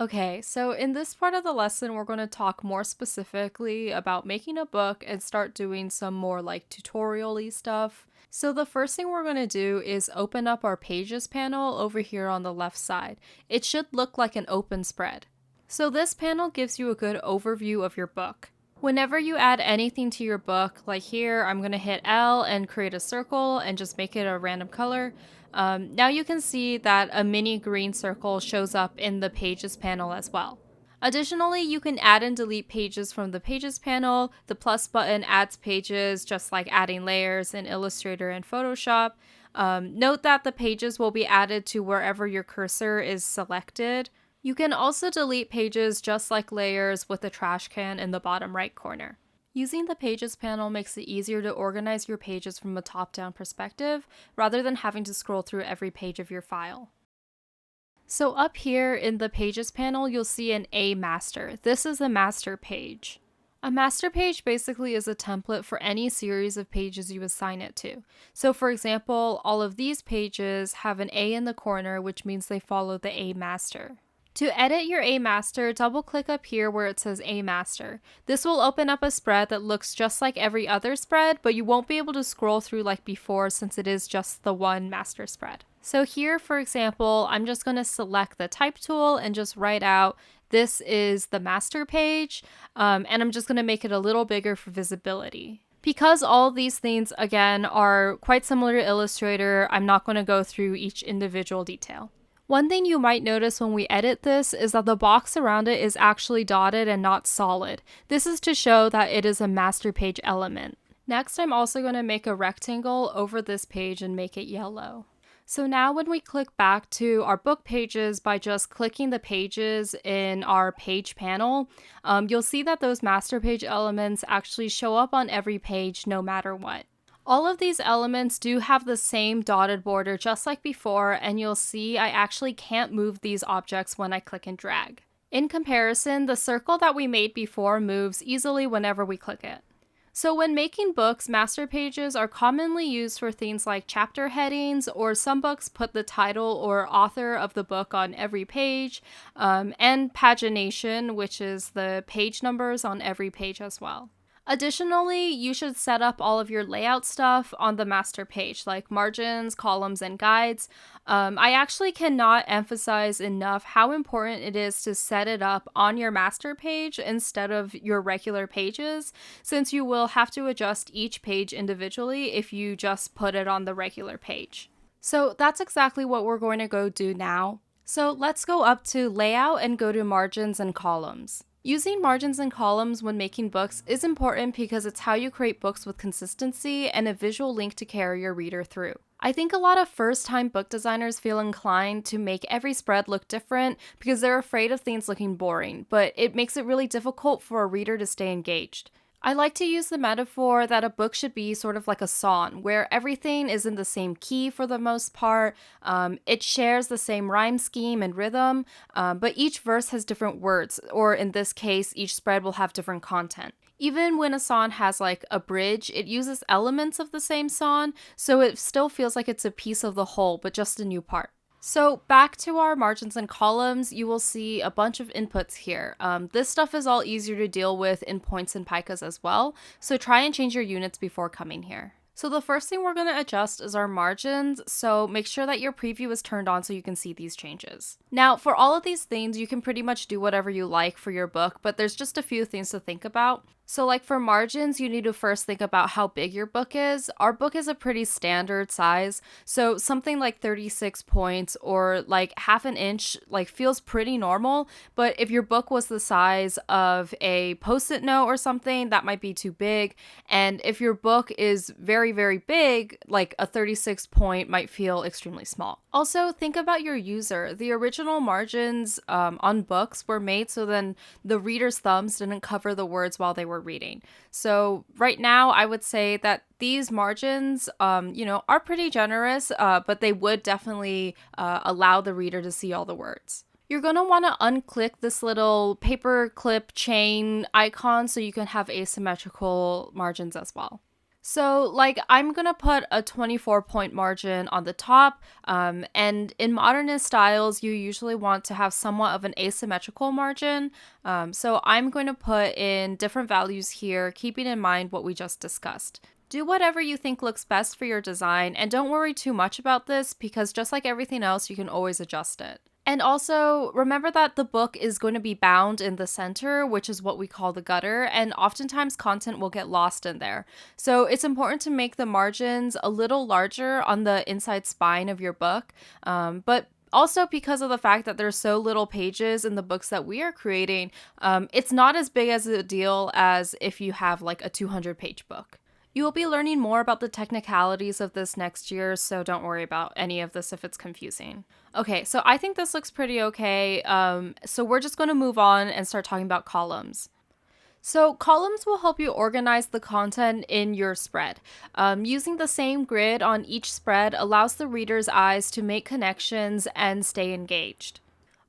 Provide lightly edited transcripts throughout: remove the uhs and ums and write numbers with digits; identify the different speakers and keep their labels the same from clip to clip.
Speaker 1: Okay, so in this part of the lesson, we're going to talk more specifically about making a book and start doing some more like tutorial-y stuff. So the first thing we're going to do is open up our Pages panel over here on the left side. It should look like an open spread. So this panel gives you a good overview of your book. Whenever you add anything to your book, like here, I'm going to hit L and create a circle and just make it a random color. Now you can see that a mini green circle shows up in the Pages panel as well. Additionally, you can add and delete pages from the Pages panel. The plus button adds pages, just like adding layers in Illustrator and Photoshop. Note that the pages will be added to wherever your cursor is selected. You can also delete pages just like layers with the trash can in the bottom right corner. Using the Pages panel makes it easier to organize your pages from a top-down perspective, rather than having to scroll through every page of your file. So up here in the Pages panel, you'll see an A master. This is a master page. A master page basically is a template for any series of pages you assign it to. So for example, all of these pages have an A in the corner, which means they follow the A master. To edit your A master, double click up here where it says A master. This will open up a spread that looks just like every other spread, but you won't be able to scroll through like before since it is just the one master spread. So here, for example, I'm just going to select the type tool and just write out this is the master page, and I'm just going to make it a little bigger for visibility. Because all of these things, again, are quite similar to Illustrator, I'm not going to go through each individual detail. One thing you might notice when we edit this is that the box around it is actually dotted and not solid. This is to show that it is a master page element. Next, I'm also going to make a rectangle over this page and make it yellow. So now when we click back to our book pages by just clicking the pages in our page panel, you'll see that those master page elements actually show up on every page no matter what. All of these elements do have the same dotted border just like before, and you'll see I actually can't move these objects when I click and drag. In comparison, the circle that we made before moves easily whenever we click it. So when making books, master pages are commonly used for things like chapter headings, or some books put the title or author of the book on every page, and pagination, which is the page numbers on every page as well. Additionally, you should set up all of your layout stuff on the master page, like margins, columns, and guides. I actually cannot emphasize enough how important it is to set it up on your master page instead of your regular pages, since you will have to adjust each page individually if you just put it on the regular page. So that's exactly what we're going to go do now. So let's go up to Layout and go to Margins and Columns. Using margins and columns when making books is important because it's how you create books with consistency and a visual link to carry your reader through. I think a lot of first-time book designers feel inclined to make every spread look different because they're afraid of things looking boring, but it makes it really difficult for a reader to stay engaged. I like to use the metaphor that a book should be sort of like a song, where everything is in the same key for the most part. It shares the same rhyme scheme and rhythm, but each verse has different words, or in this case, each spread will have different content. Even when a song has like a bridge, it uses elements of the same song, so it still feels like it's a piece of the whole, but just a new part. So back to our margins and columns, you will see a bunch of inputs here. This stuff is all easier to deal with in points and picas as well, so try and change your units before coming here. So the first thing we're going to adjust is our margins, so make sure that your preview is turned on so you can see these changes. Now, for all of these things, you can pretty much do whatever you like for your book, but there's just a few things to think about. So like for margins, you need to first think about how big your book is. Our book is a pretty standard size, so something like 36 points or like half an inch like feels pretty normal, but if your book was the size of a post-it note or something, that might be too big. And if your book is very, very big, like a 36 point might feel extremely small. Also, think about your user. The original margins on books were made so then the reader's thumbs didn't cover the words while they were reading. So right now, I would say that these margins, are pretty generous, but they would definitely allow the reader to see all the words. You're going to want to unclick this little paper clip chain icon so you can have asymmetrical margins as well. So, like, I'm gonna put a 24-point margin on the top, and in modernist styles, you usually want to have somewhat of an asymmetrical margin. So, I'm going to put in different values here, keeping in mind what we just discussed. Do whatever you think looks best for your design, and don't worry too much about this because just like everything else, you can always adjust it. And also, remember that the book is going to be bound in the center, which is what we call the gutter, and oftentimes content will get lost in there. So it's important to make the margins a little larger on the inside spine of your book, but also because of the fact that there's so little pages in the books that we are creating, it's not as big as a deal as if you have like a 200-page book. You will be learning more about the technicalities of this next year, so don't worry about any of this if it's confusing. Okay, so I think this looks pretty okay, so we're just going to move on and start talking about columns. So columns will help you organize the content in your spread. Using the same grid on each spread allows the reader's eyes to make connections and stay engaged.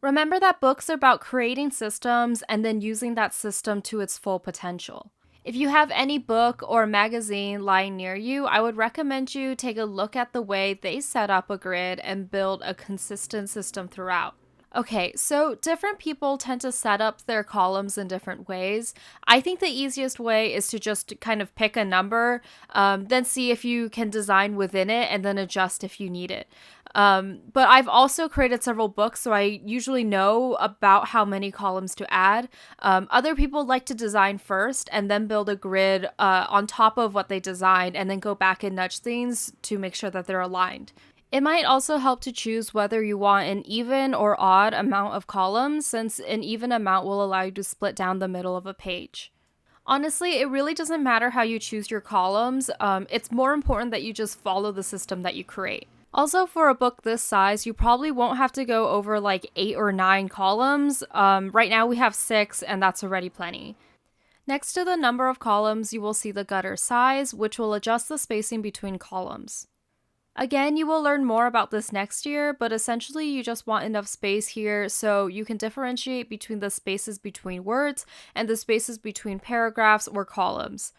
Speaker 1: Remember that books are about creating systems and then using that system to its full potential. If you have any book or magazine lying near you, I would recommend you take a look at the way they set up a grid and build a consistent system throughout. Okay, so different people tend to set up their columns in different ways. I think the easiest way is to just kind of pick a number, then see if you can design within it and then adjust if you need it. But I've also created several books, so I usually know about how many columns to add. Other people like to design first and then build a grid on top of what they designed and then go back and nudge things to make sure that they're aligned. It might also help to choose whether you want an even or odd amount of columns, since an even amount will allow you to split down the middle of a page. Honestly, it really doesn't matter how you choose your columns, it's more important that you just follow the system that you create. Also, for a book this size, you probably won't have to go over like 8 or 9 columns. Right now we have 6, and that's already plenty. Next to the number of columns, you will see the gutter size, which will adjust the spacing between columns. Again, you will learn more about this next year, but essentially you just want enough space here so you can differentiate between the spaces between words and the spaces between paragraphs or columns.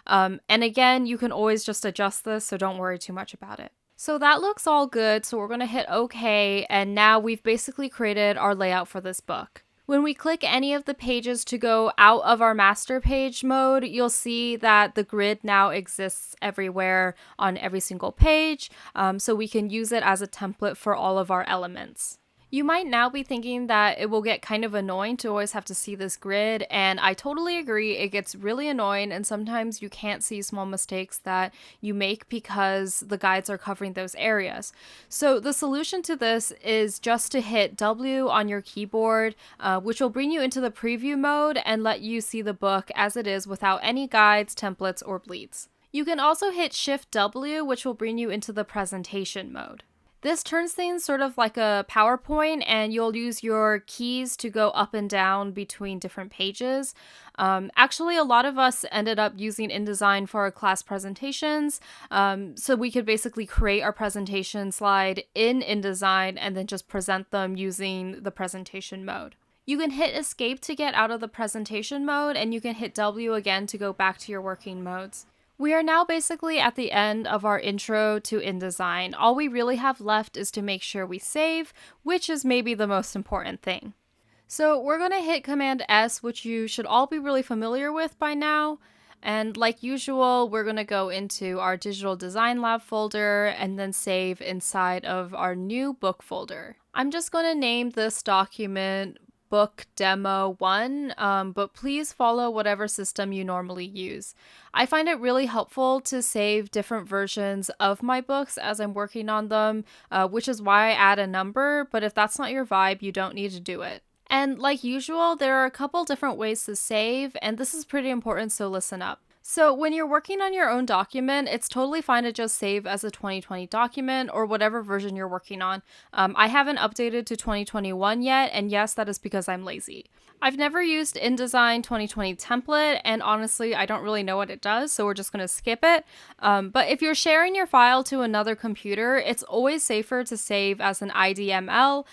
Speaker 1: And again, you can always just adjust this, so don't worry too much about it. So that looks all good, so we're going to hit OK, and now we've basically created our layout for this book. When we click any of the pages to go out of our master page mode, you'll see that the grid now exists everywhere on every single page, so we can use it as a template for all of our elements. You might now be thinking that it will get kind of annoying to always have to see this grid, and I totally agree. It gets really annoying, and sometimes you can't see small mistakes that you make because the guides are covering those areas. So the solution to this is just to hit W on your keyboard, which will bring you into the preview mode and let you see the book as it is without any guides, templates, or bleeds. You can also hit Shift W, which will bring you into the presentation mode. This turns things sort of like a PowerPoint, and you'll use your keys to go up and down between different pages. Actually, a lot of us ended up using InDesign for our class presentations, so we could basically create our presentation slide in InDesign and then just present them using the presentation mode. You can hit Escape to get out of the presentation mode, and you can hit W again to go back to your working modes. We are now basically at the end of our intro to InDesign. All we really have left is to make sure we save, which is maybe the most important thing. So we're going to hit Command S, which you should all be really familiar with by now. And like usual, we're going to go into our Digital Design Lab folder and then save inside of our new book folder. I'm just going to name this document Book Demo 1, but please follow whatever system you normally use. I find it really helpful to save different versions of my books as I'm working on them, which is why I add a number, but if that's not your vibe, you don't need to do it. And like usual, there are a couple different ways to save, and this is pretty important, so listen up. So when you're working on your own document, it's totally fine to just save as a 2020 document or whatever version you're working on. I haven't updated to 2021 yet, and yes, that is because I'm lazy. I've never used InDesign 2020 template, and honestly, I don't really know what it does, so we're just going to skip it. But if you're sharing your file to another computer, it's always safer to save as an IDML,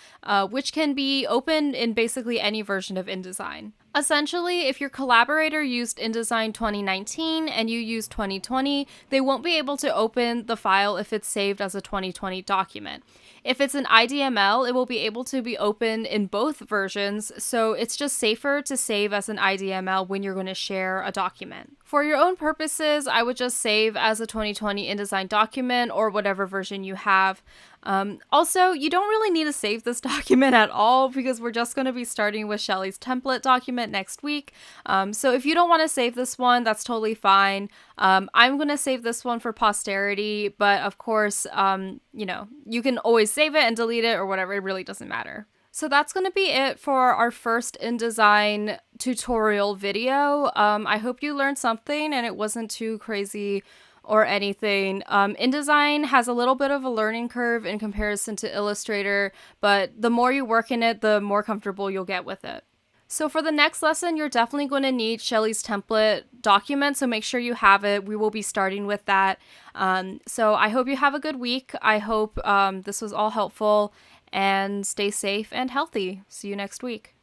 Speaker 1: which can be opened in basically any version of InDesign. Essentially, if your collaborator used InDesign 2019 and you use 2020, they won't be able to open the file if it's saved as a 2020 document. If it's an IDML, it will be able to be opened in both versions, so it's just safer to save as an IDML when you're going to share a document. For your own purposes, I would just save as a 2020 InDesign document or whatever version you have. Also, you don't really need to save this document at all because we're just going to be starting with Shelly's template document next week. So if you don't want to save this one, that's totally fine. I'm going to save this one for posterity, but of course, you can always save it and delete it or whatever. It really doesn't matter. So that's going to be it for our first InDesign tutorial video. I hope you learned something and it wasn't too crazy or anything. InDesign has a little bit of a learning curve in comparison to Illustrator, but the more you work in it, the more comfortable you'll get with it. So for the next lesson, you're definitely going to need Shelly's template document, so make sure you have it. We will be starting with that. So I hope you have a good week. I hope this was all helpful, and stay safe and healthy. See you next week.